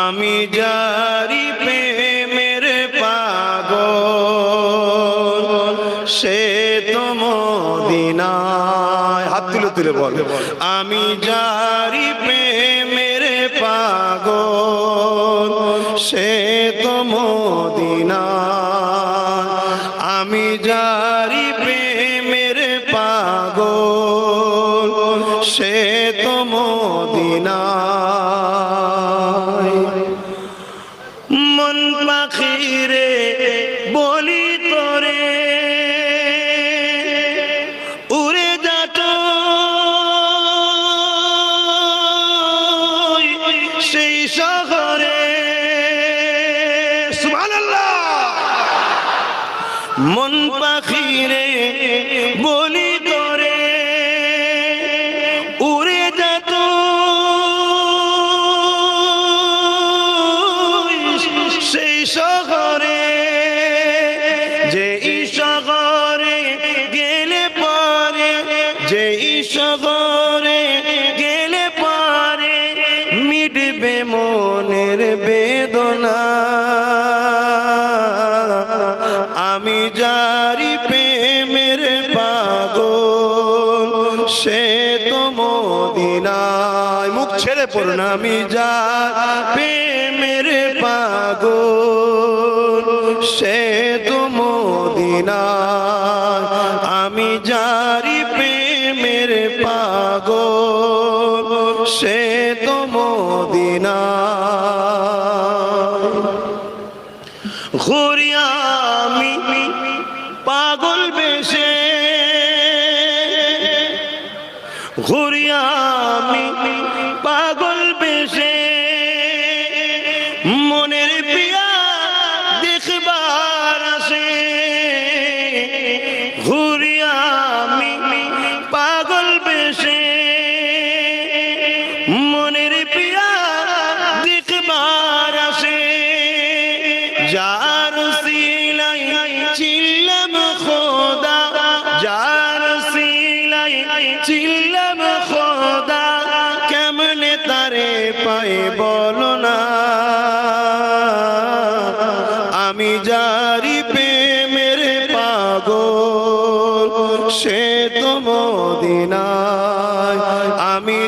আমি যারি প্রেমের পাগল সে তো মদিনায়। হাত তুলে তুলে বল, আমি যারি প্রেমের পাগল সে তো মদিনায়। আমি যারি প্রেমের পাগল সে তো মদিনায়। মন পাখিরে বলি তোরে উড়ে যাত সেই শহরে। সুবহানাল্লাহ। মন পাখিরে বলি তোরে উড়ে যেত সেই শহরে, যে শহরে গেলে পরে, যে শহরে গেলে পরে মিটবে মনের বেদনা। আমি যারি প্রেমের পাগল সে তো মদিনায়। মুখ ছেড়ে পড়ুন, আমি যারি প্রেমের পাগল সে তো মদিনায়। আমি যারি প্রেমের পাগল সে তো মদিনায়। ঘুরি আমি পাগল বেশে, ঘুরি আমি পাগল বেশে মনের পিয়া দেখবার আসে। ঘুরি আমি পাগল বেশে মনের পিয়া দেখবার আসে। যার সিলাই চিল্লাম খোদা, যার সিলাই চিল্লাম খোদা, কেমনে তারে পাই বলো না। আমি যারি প্রেমের পাগল সে তো মদিনায়। আমি